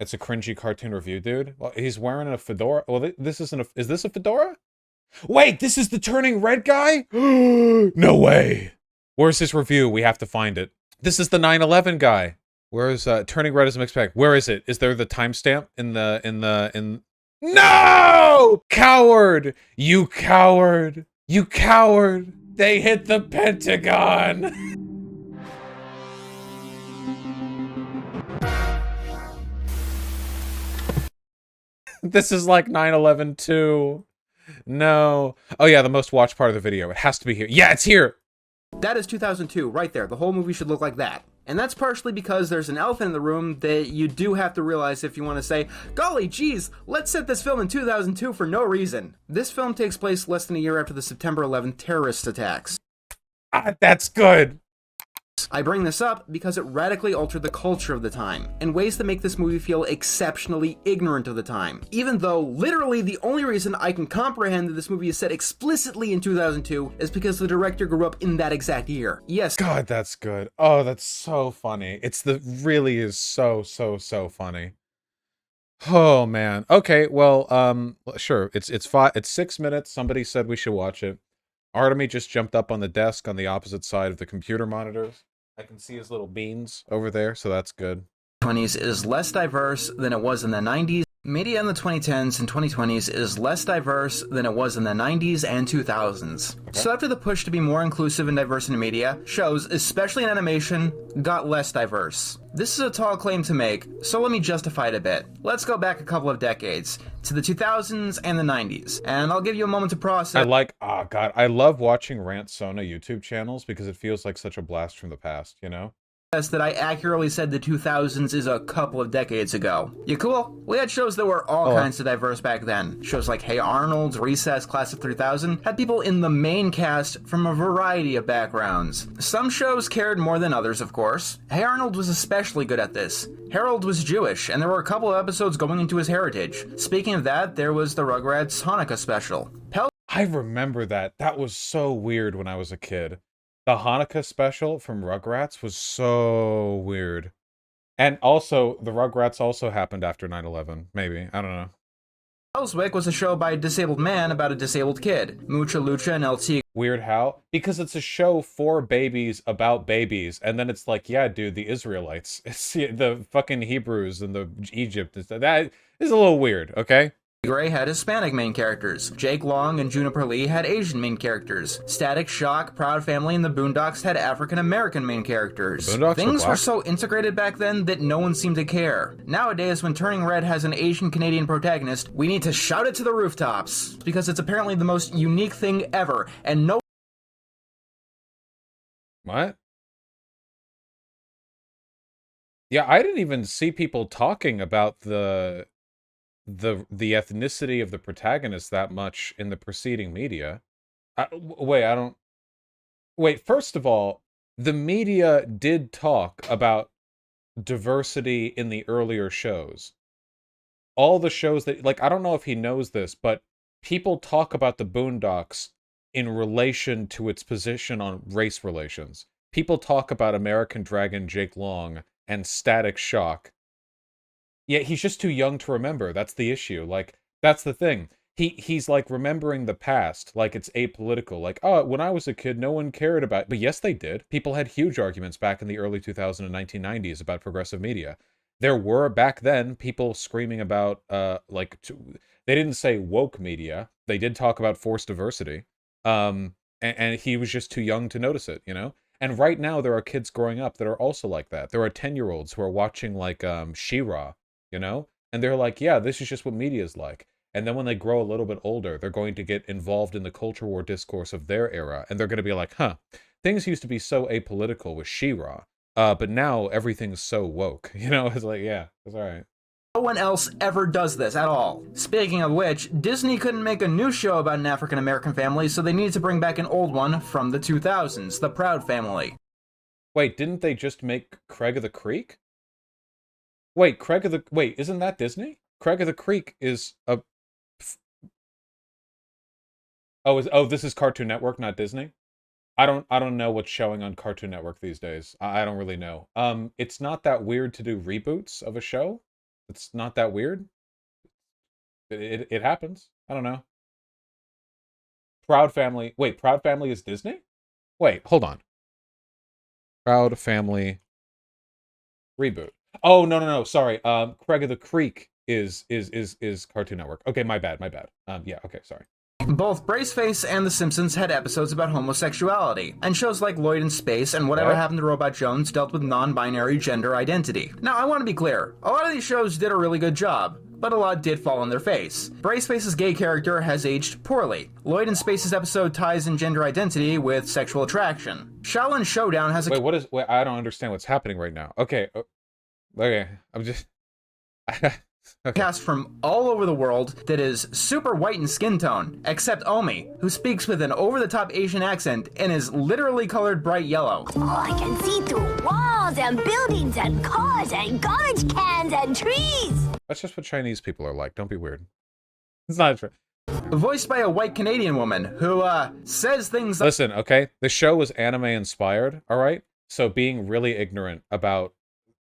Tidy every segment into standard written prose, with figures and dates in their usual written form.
It's a cringy cartoon review, dude. Well, he's wearing a fedora. Well, this isn't a... Is this a fedora? Wait, this is the turning red guy? No way. Where's his review? We have to find it. This is the 9/11 guy. Where's turning red as a mixed bag? Where is it? Is there the timestamp in No! Coward! You coward! You coward! They hit the Pentagon! This is like 9/11 too. No. Oh yeah, the most watched part of the video. It has to be here. Yeah, it's here! That is 2002, right there. The whole movie should look like that. And that's partially because there's an elephant in the room that you do have to realize if you want to say, golly geez, let's set this film in 2002 for no reason. This film takes place less than a year after the September 11th terrorist attacks. That's good. I bring this up because it radically altered the culture of the time, in ways that make this movie feel exceptionally ignorant of the time, even though literally the only reason I can comprehend that this movie is set explicitly in 2002 is because the director grew up in that exact year. Yes. God, that's good. Oh, that's so funny. Really is so funny. Oh man. Okay, well, sure. It's 6 minutes. Somebody said we should watch it. Artemy just jumped up on the desk on the opposite side of the computer monitors. I can see his little beans over there, so that's good. 20s is less diverse than it was in the 90s. Media in the 2010s and 2020s is less diverse than it was in the 90s and 2000s. Okay. So after the push to be more inclusive and diverse in media, shows, especially in animation, got less diverse. This is a tall claim to make, so let me justify it a bit. Let's go back a couple of decades, to the 2000s and the 90s, and I'll give you a moment to process. Oh god, I love watching Rant Sona YouTube channels because it feels like such a blast from the past, you know? That I accurately said the 2000s is a couple of decades ago. You cool? We had shows that were all kinds of diverse back then. Shows like Hey Arnold, Recess, Class of 3000 had people in the main cast from a variety of backgrounds. Some shows cared more than others, of course. Hey Arnold was especially good at this. Harold was Jewish, and there were a couple of episodes going into his heritage. Speaking of that, there was the Rugrats Hanukkah Special. I remember that. That was so weird when I was a kid. The Hanukkah Special from Rugrats was so weird. And also, the Rugrats also happened after 9/11. Maybe. I don't know. Elswick was a show by a disabled man about a disabled kid. Mucha Lucha and LT. Weird how? Because it's a show for babies about babies, and then it's like, yeah, dude, the Israelites. It's the fucking Hebrews and the Egypt and stuff. That is a little weird, okay? Gray had Hispanic main characters. Jake Long and Juniper Lee had Asian main characters. Static Shock, Proud Family, and the Boondocks had African American main characters. Things were so integrated back then that no one seemed to care. Nowadays, when Turning Red has an Asian Canadian protagonist, we need to shout it to the rooftops, because it's apparently the most unique thing ever, and no... What? Yeah, I didn't even see people talking about the ethnicity of the protagonist that much in the preceding media. Wait, first of all, the media did talk about diversity in the earlier shows. All the shows that, like, I don't know if he knows this, but people talk about the Boondocks in relation to its position on race relations. People talk about American Dragon Jake Long and Static Shock. Yeah, he's just too young to remember. That's the issue. Like, that's the thing. He's like remembering the past, like it's apolitical. Like, oh, when I was a kid, no one cared about... But yes, they did. People had huge arguments back in the early 2000s and 1990s about progressive media. There were, back then, people screaming about, they didn't say woke media. They did talk about forced diversity. And he was just too young to notice it, you know? And right now, there are kids growing up that are also like that. There are 10-year-olds who are watching, like, She-Ra, you know? And they're like, yeah, this is just what media is like. And then when they grow a little bit older, they're going to get involved in the culture war discourse of their era. And they're going to be like, huh, things used to be so apolitical with She-Ra. But now everything's so woke. You know, it's like, yeah, it's all right. No one else ever does this at all. Speaking of which, Disney couldn't make a new show about an African-American family, so they needed to bring back an old one from the 2000s, The Proud Family. Wait, didn't they just make Craig of the Creek? Wait, isn't that Disney? Craig of the Creek is a... this is Cartoon Network, not Disney? I don't know what's showing on Cartoon Network these days. I don't really know. It's not that weird to do reboots of a show. It's not that weird. It happens. I don't know. Proud Family. Wait, Proud Family is Disney? Wait, hold on. Proud Family reboot. Oh, no. Sorry. Craig of the Creek is Cartoon Network. Okay, my bad. Yeah, okay, sorry. Both Braceface and The Simpsons had episodes about homosexuality, and shows like Lloyd in Space and Whatever Happened to Robot Jones dealt with non-binary gender identity. Now, I want to be clear, a lot of these shows did a really good job, but a lot did fall on their face. Braceface's gay character has aged poorly. Lloyd in Space's episode ties in gender identity with sexual attraction. Shaolin Showdown has a... Wait, I don't understand what's happening right now. Okay, I'm just... Okay. Cast from all over the world that is super white in skin tone, except Omi, who speaks with an over-the-top Asian accent and is literally colored bright yellow. Oh, I can see through walls and buildings and cars and garbage cans and trees. That's just what Chinese people are like. Don't be weird. It's not true. Voiced by a white Canadian woman who, says things like... Listen, okay? The show was anime-inspired, all right? So being really ignorant about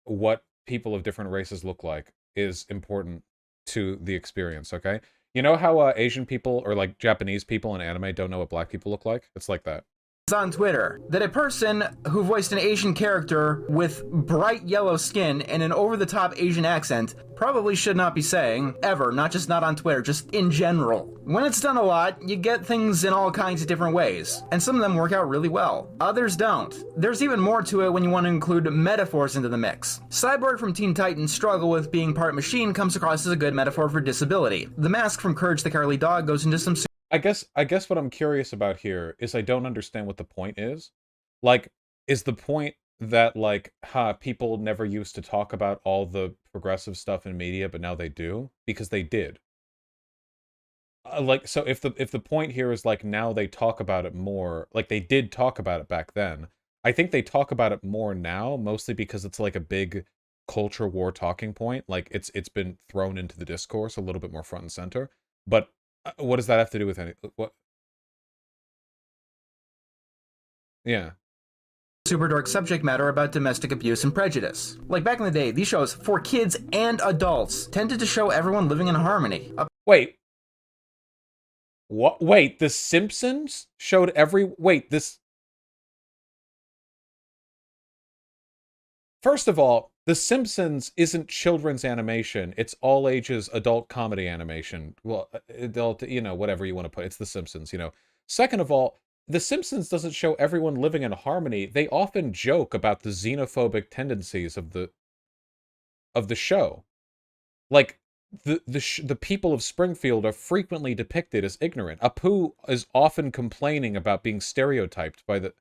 what people of different races look like is important to the experience, okay? You know how Asian people or like Japanese people in anime don't know what black people look like? It's like that. On Twitter that a person who voiced an Asian character with bright yellow skin and an over-the-top Asian accent probably should not be saying, ever, not just not on Twitter, just in general. When it's done a lot, you get things in all kinds of different ways, and some of them work out really well. Others don't. There's even more to it when you want to include metaphors into the mix. Cyborg from Teen Titans' struggle with being part machine comes across as a good metaphor for disability. The Mask from Courage the Cowardly Dog goes into some... I guess what I'm curious about here is I don't understand what the point is. Like, is the point that, like, people never used to talk about all the progressive stuff in media, but now they do? Because they did. Like, so if the point here is, like, now they talk about it more, like, they did talk about it back then. I think they talk about it more now, mostly because it's, like, a big culture war talking point. Like, it's been thrown into the discourse a little bit more front and center. But what does that have to do with anything? What? Yeah. Super dark subject matter about domestic abuse and prejudice. Like back in the day, these shows, for kids and adults, tended to show everyone living in harmony. Wait. What? Wait, The Simpsons showed First of all, The Simpsons isn't children's animation. It's all ages adult comedy animation. Well, adult, whatever you want to put. It's The Simpsons, Second of all, The Simpsons doesn't show everyone living in harmony. They often joke about the xenophobic tendencies of the show. Like, the people of Springfield are frequently depicted as ignorant. Apu is often complaining about being stereotyped by the...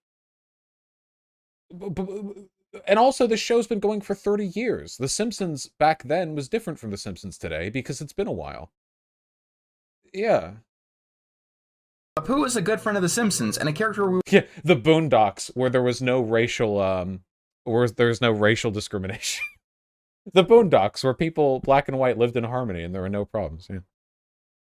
And also, the show's been going for 30 years. The Simpsons back then was different from The Simpsons today because it's been a while. Yeah. Apu is a good friend of The Simpsons and a character Yeah, the Boondocks, where there was no racial, discrimination. The Boondocks, where people, black and white, lived in harmony and there were no problems, yeah.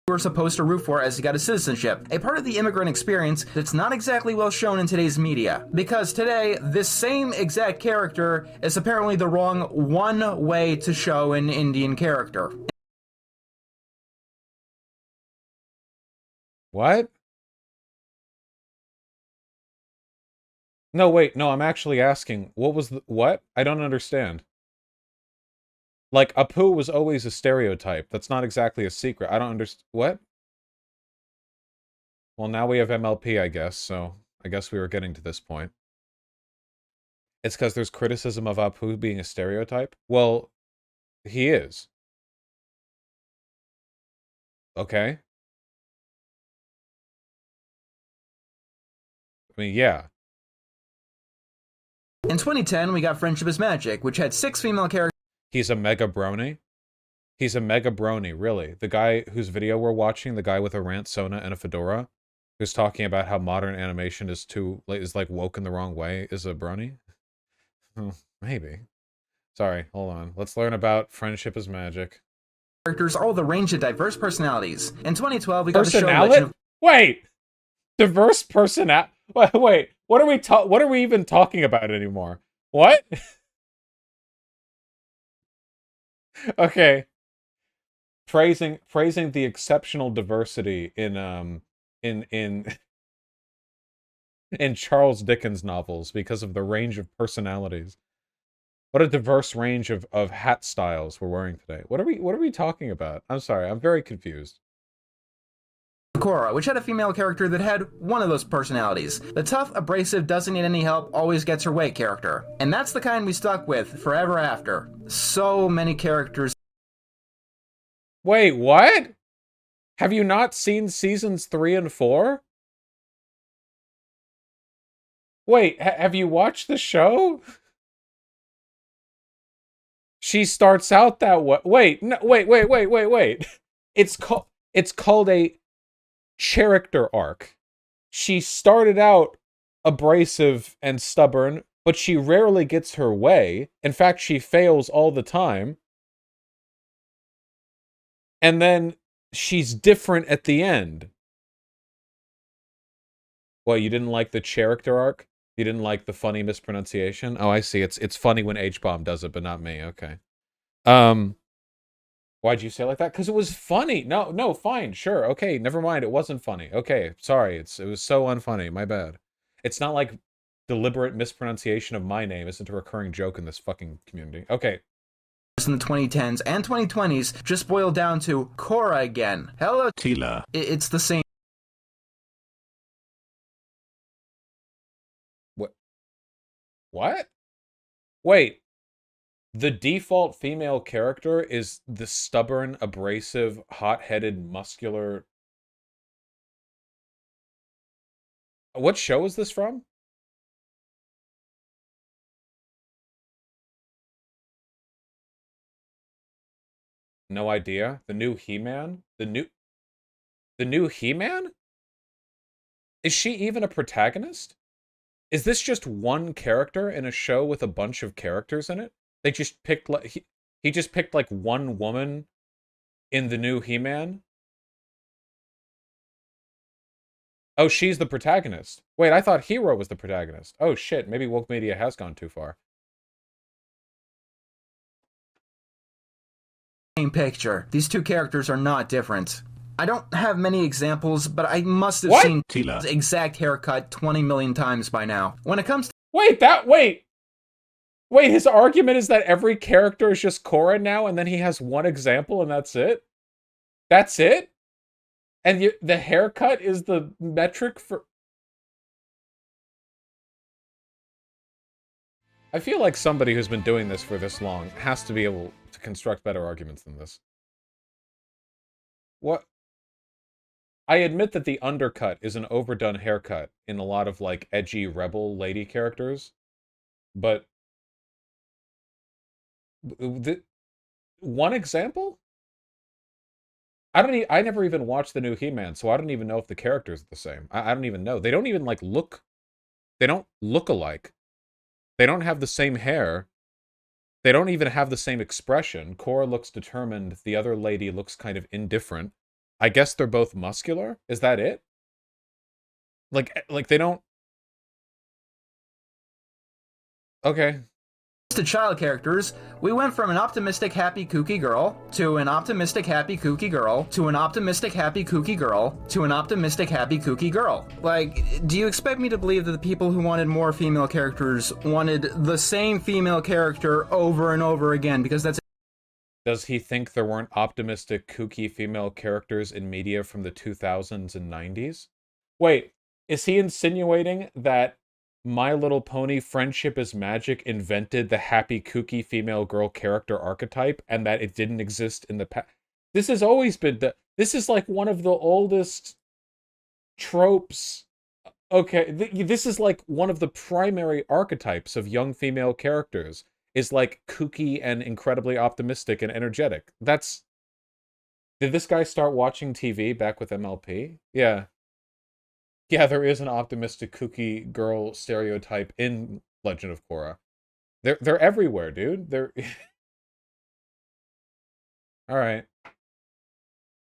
We're supposed to root for as he got his citizenship, a part of the immigrant experience that's not exactly well shown in today's media. Because today, this same exact character is apparently the wrong one way to show an Indian character. What? No, wait, no, I'm actually asking, what? I don't understand. Like, Apu was always a stereotype. That's not exactly a secret. I don't understand. What? Well, now we have MLP, I guess, so I guess we were getting to this point. It's because there's criticism of Apu being a stereotype? Well, he is. Okay. I mean, yeah. In 2010, we got Friendship is Magic, which had 6 female characters. He's a mega brony? He's a mega brony, really. The guy whose video we're watching, the guy with a rant Sona and a fedora, who's talking about how modern animation is like woke in the wrong way, is a brony? Oh, maybe. Sorry, hold on. Let's learn about Friendship is Magic. Characters, all the range of diverse personalities. In 2012, we got the show Legend of... Wait! Diverse personality? Wait, what are we even talking about anymore? What? Okay. praising the exceptional diversity in in Charles Dickens novels because of the range of personalities. What a diverse range of hat styles we're wearing today. What are we talking about? I'm sorry, I'm very confused. Korra, which had a female character that had one of those personalities. The tough, abrasive, doesn't need any help, always gets her way character. And that's the kind we stuck with forever after. So many characters. Wait, what? Have you not seen seasons 3 and 4? Wait, have you watched the show? She starts out that way. Wait, no, wait. It's called a character arc. She started out abrasive and stubborn, but she rarely gets her way. In fact, she fails all the time. And then she's different at the end. Well, you didn't like the character arc? You didn't like the funny mispronunciation? Oh, I see. It's funny when H-Bomb does it, but not me. Okay. Why'd you say it like that? Because it was funny. No, fine, sure, okay, never mind. It wasn't funny. Okay, sorry. It was so unfunny. My bad. It's not like deliberate mispronunciation of my name isn't a recurring joke in this fucking community. Okay. In the 2010s and 2020s just boiled down to Korra again. Hello, Tila. It's the same. What? Wait. The default female character is the stubborn, abrasive, hot-headed, muscular... What show is this from? No idea. The new He-Man? The new He-Man? Is she even a protagonist? Is this just one character in a show with a bunch of characters in it? They just picked like he just picked like one woman in the new He-Man. Oh, she's the protagonist. Wait, I thought Hero was the protagonist. Oh shit, maybe woke media has gone too far. Same picture. These two characters are not different. I don't have many examples, but I must have seen Tila. his exact haircut 20 million times by now. When it comes to Wait, his argument is that every character is just Korra now, and then he has one example, and that's it? That's it? And the haircut is the metric for... I feel like somebody who's been doing this for this long has to be able to construct better arguments than this. What? I admit that the undercut is an overdone haircut in a lot of, like, edgy rebel lady characters, but... one example? I never even watched the new He-Man, so I don't even know if the characters are the same. I don't even know. They don't even, like, look... They don't look alike. They don't have the same hair. They don't even have the same expression. Korra looks determined. The other lady looks kind of indifferent. I guess they're both muscular? Is that it? Like they don't... Okay. to child characters, we went from an optimistic, happy, kooky girl, to an optimistic, happy, kooky girl, to an optimistic, happy, kooky girl, to an optimistic, happy, kooky girl. Like, do you expect me to believe that the people who wanted more female characters wanted the same female character over and over again? Because that's... Does he think there weren't optimistic, kooky female characters in media from the 2000s and 90s? Wait, is he insinuating that My Little Pony Friendship is Magic invented the happy, kooky female girl character archetype and that it didn't exist in the past? This has always been this is like one of the oldest tropes. Okay, this is like one of the primary archetypes of young female characters, is like kooky and incredibly optimistic and energetic. Did this guy start watching TV back with MLP? Yeah. Yeah, there is an optimistic, kooky girl stereotype in Legend of Korra. They're everywhere, dude. They're... Alright.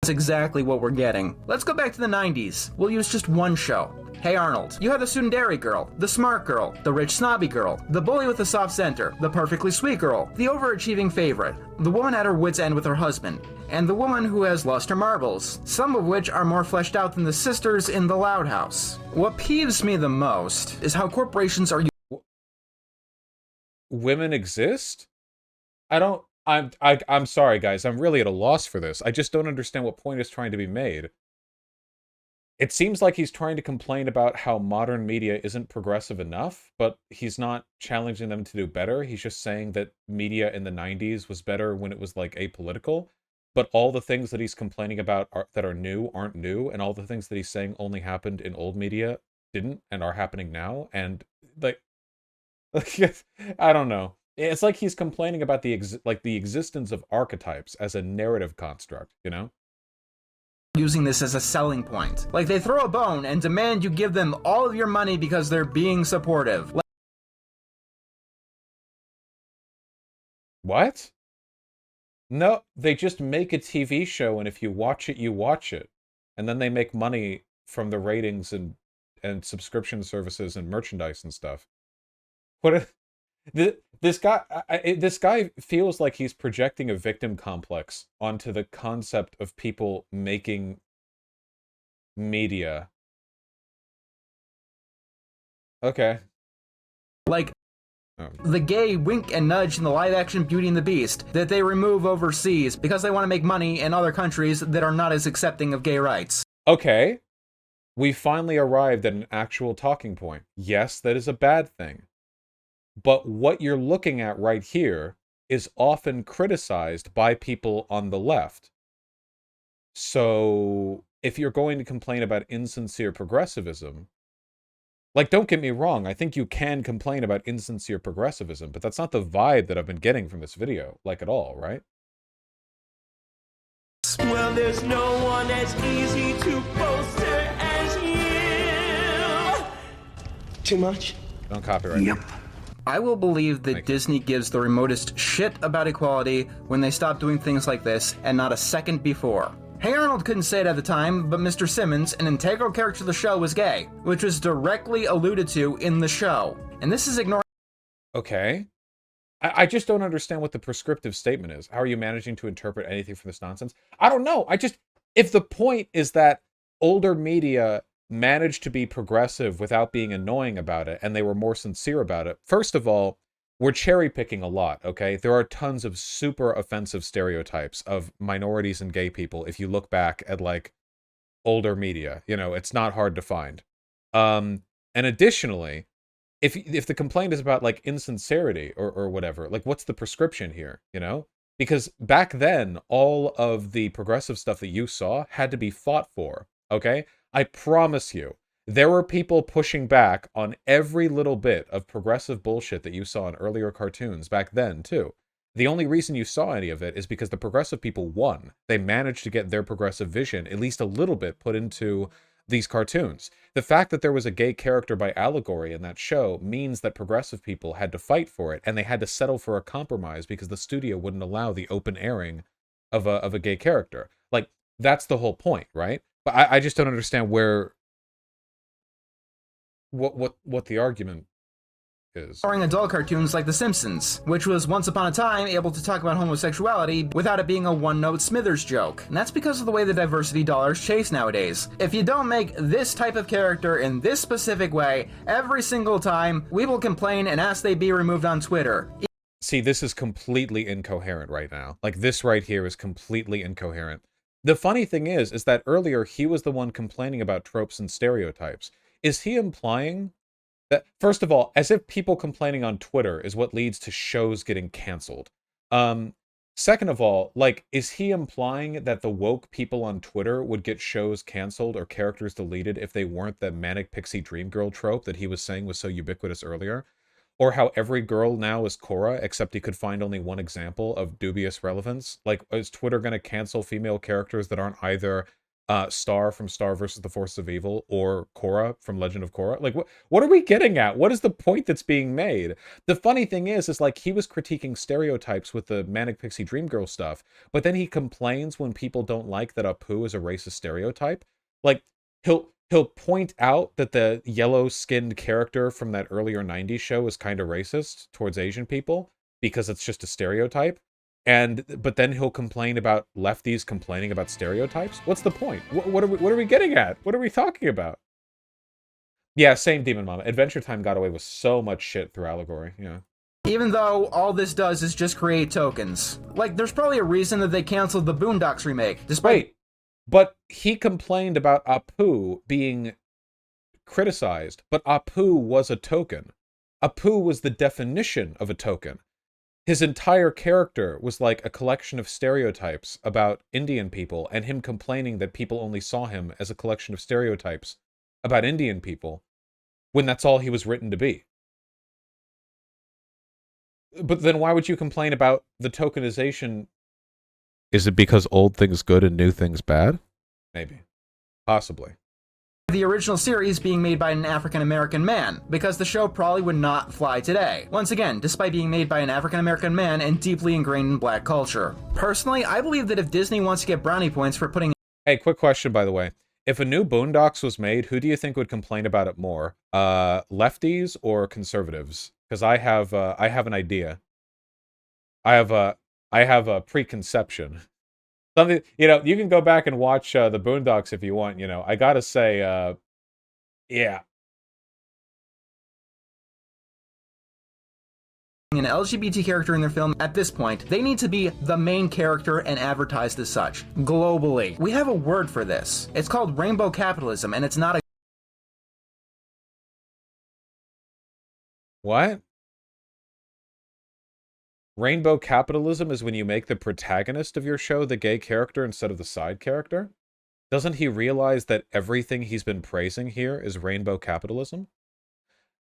That's exactly what we're getting. Let's go back to the 90s. We'll use just one show. Hey Arnold. You have the tsundere girl, the smart girl, the rich snobby girl, the bully with the soft center, the perfectly sweet girl, the overachieving favorite, the woman at her wit's end with her husband, and the woman who has lost her marbles, some of which are more fleshed out than the sisters in the Loud House. What peeves me the most is how corporations are... Women exist? I'm sorry, guys. I'm really at a loss for this. I just don't understand what point is trying to be made. It seems like he's trying to complain about how modern media isn't progressive enough, but he's not challenging them to do better. He's just saying that media in the 90s was better when it was, like, apolitical. But all the things that he's complaining about that are new aren't new, and all the things that he's saying only happened in old media didn't and are happening now. And, like, I don't know. It's like he's complaining about the existence of archetypes as a narrative construct, you know? Using this as a selling point. Like, they throw a bone and demand you give them all of your money because they're being supportive. What? No, they just make a TV show, and if you watch it, you watch it. And then they make money from the ratings and subscription services and merchandise and stuff. What? This guy feels like he's projecting a victim complex onto the concept of people making media. Okay. Like, the gay wink and nudge in the live-action Beauty and the Beast that they remove overseas because they want to make money in other countries that are not as accepting of gay rights. Okay. We finally arrived at an actual talking point. Yes, that is a bad thing. But what you're looking at right here is often criticized by people on the left. So if you're going to complain about insincere progressivism, like, don't get me wrong, I think you can complain about insincere progressivism, but that's not the vibe that I've been getting from this video, like, at all, right? Well, there's no one as easy to poster as you. Too much? Don't copyright. Yep. I will believe that Disney gives the remotest shit about equality when they stop doing things like this, and not a second before. Hey Arnold couldn't say it at the time, but Mr. Simmons, an integral character of the show, was gay, which was directly alluded to in the show. And this is ignoring... Okay. I just don't understand what the prescriptive statement is. How are you managing to interpret anything from this nonsense? I don't know. If the point is that older media managed to be progressive without being annoying about it, and they were more sincere about it, first of all, we're cherry picking a lot, okay? There are tons of super offensive stereotypes of minorities and gay people if you look back at, like, older media. You know, it's not hard to find. And additionally, if the complaint is about, like, insincerity or whatever, like, what's the prescription here, you know? Because back then, all of the progressive stuff that you saw had to be fought for, okay? I promise you, there were people pushing back on every little bit of progressive bullshit that you saw in earlier cartoons back then, too. The only reason you saw any of it is because the progressive people won. They managed to get their progressive vision, at least a little bit, put into these cartoons. The fact that there was a gay character by allegory in that show means that progressive people had to fight for it, and they had to settle for a compromise because the studio wouldn't allow the open airing of a gay character. Like, that's the whole point, right? But I just don't understand what the argument is. Adult cartoons like The Simpsons, which was once upon a time able to talk about homosexuality without it being a one-note Smithers joke. And that's because of the way the diversity dollars chase nowadays. If you don't make this type of character in this specific way every single time, we will complain and ask they be removed on Twitter. See, this is completely incoherent right now. Like, this right here is completely incoherent. The funny thing is that earlier he was the one complaining about tropes and stereotypes. Is he implying that, first of all, as if people complaining on Twitter is what leads to shows getting canceled? Second of all, like, is he implying that the woke people on Twitter would get shows canceled or characters deleted if they weren't the manic pixie dream girl trope that he was saying was so ubiquitous earlier? Or how every girl now is Korra, except he could find only one example of dubious relevance? Like, is Twitter going to cancel female characters that aren't either Star from Star vs. the Force of Evil or Korra from Legend of Korra? Like, what are we getting at? What is the point that's being made? The funny thing is like, he was critiquing stereotypes with the Manic Pixie Dream Girl stuff, but then he complains when people don't like that Apu is a racist stereotype. Like, he'll point out that the yellow-skinned character from that earlier 90s show is kind of racist towards Asian people because it's just a stereotype. But then he'll complain about lefties complaining about stereotypes. What's the point? What are we getting at? What are we talking about? Yeah, same Demon Mama. Adventure Time got away with so much shit through Allegory. Yeah. Even though all this does is just create tokens. Like, there's probably a reason that they canceled the Boondocks remake, despite... Wait, but he complained about Apu being criticized, but Apu was a token. Apu was the definition of a token. His entire character was like a collection of stereotypes about Indian people, and him complaining that people only saw him as a collection of stereotypes about Indian people, when that's all he was written to be. But then why would you complain about the tokenization? Is it because old things good and new things bad? Maybe. Possibly. The original series being made by an African-American man, because the show probably would not fly today. Once again, despite being made by an African-American man and deeply ingrained in black culture. Personally, I believe that if Disney wants to get brownie points for putting... Hey, quick question, by the way. If a new Boondocks was made, who do you think would complain about it more? Lefties or conservatives? Because I have an idea. I have a preconception. Something, you can go back and watch the Boondocks if you want. I gotta say, yeah. An LGBT character in their film, at this point, they need to be the main character and advertised as such. Globally. We have a word for this. It's called rainbow capitalism, and it's not a... What? Rainbow capitalism is when you make the protagonist of your show the gay character instead of the side character? Doesn't he realize that everything he's been praising here is rainbow capitalism?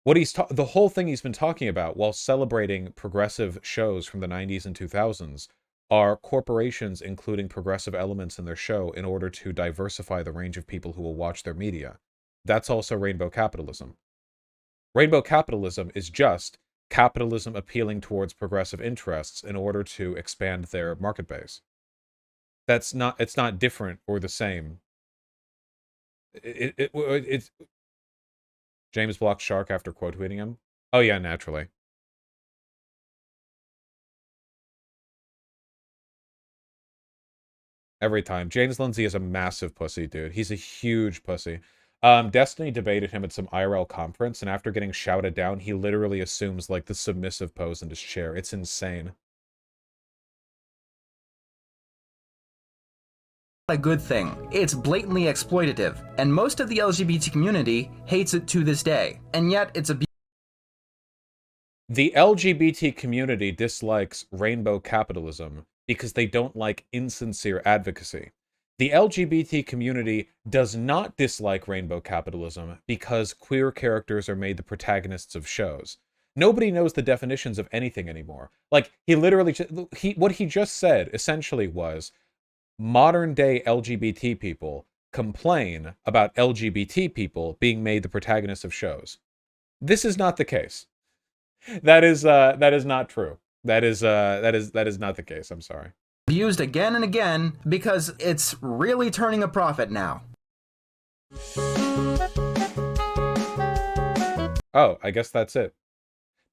The whole thing he's been talking about while celebrating progressive shows from the 90s and 2000s are corporations including progressive elements in their show in order to diversify the range of people who will watch their media. That's also rainbow capitalism. Rainbow capitalism is just capitalism appealing towards progressive interests in order to expand their market base. It's not different or the same. It's James blocks Shark after quote tweeting him. Oh yeah, naturally. Every time. James Lindsay is a massive pussy, dude. He's a huge pussy. Destiny debated him at some IRL conference, and after getting shouted down, he literally assumes, like, the submissive pose in his chair. It's insane. A good thing. It's blatantly exploitative, and most of the LGBT community hates it to this day. And yet, it's a... The LGBT community dislikes rainbow capitalism because they don't like insincere advocacy. The LGBT community does not dislike rainbow capitalism because queer characters are made the protagonists of shows. Nobody knows the definitions of anything anymore. Like, he literally... what he just said, essentially, was... modern-day LGBT people complain about LGBT people being made the protagonists of shows. This is not the case. That is not true. That is not the case. I'm sorry. Used again and again because it's really turning a profit now. Oh, I guess that's it.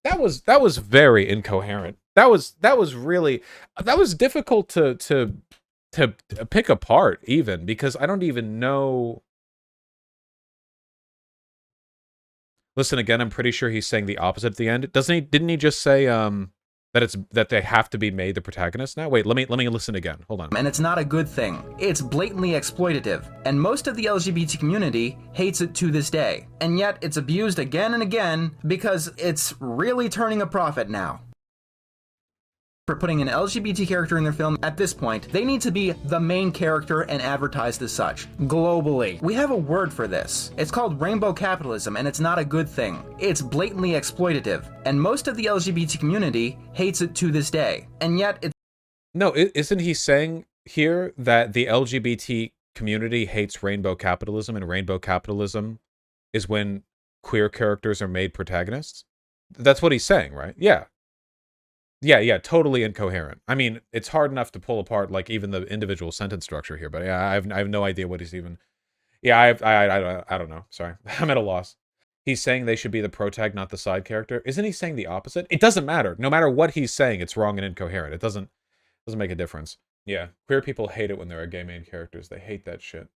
That was very incoherent. That was difficult to pick apart even, because I don't even know. Listen again, I'm pretty sure he's saying the opposite at the end. Didn't he just say that they have to be made the protagonists now? Wait, let me listen again. Hold on. And it's not a good thing. It's blatantly exploitative, and most of the LGBT community hates it to this day. And yet it's abused again and again because it's really turning a profit now. For putting an LGBT character in their film, at this point, they need to be the main character and advertised as such. Globally. We have a word for this. It's called rainbow capitalism, and it's not a good thing. It's blatantly exploitative, and most of the LGBT community hates it to this day. And yet it's... No, isn't he saying here that the LGBT community hates rainbow capitalism, and rainbow capitalism is when queer characters are made protagonists? That's what he's saying, right? Yeah. Yeah, totally incoherent. I mean, it's hard enough to pull apart, like, even the individual sentence structure here, but yeah, I have no idea what he's even... Yeah, I don't know. Sorry. I'm at a loss. He's saying they should be the protag, not the side character. Isn't he saying the opposite? It doesn't matter. No matter what he's saying, it's wrong and incoherent. It doesn't make a difference. Yeah, queer people hate it when there are gay main characters. They hate that shit.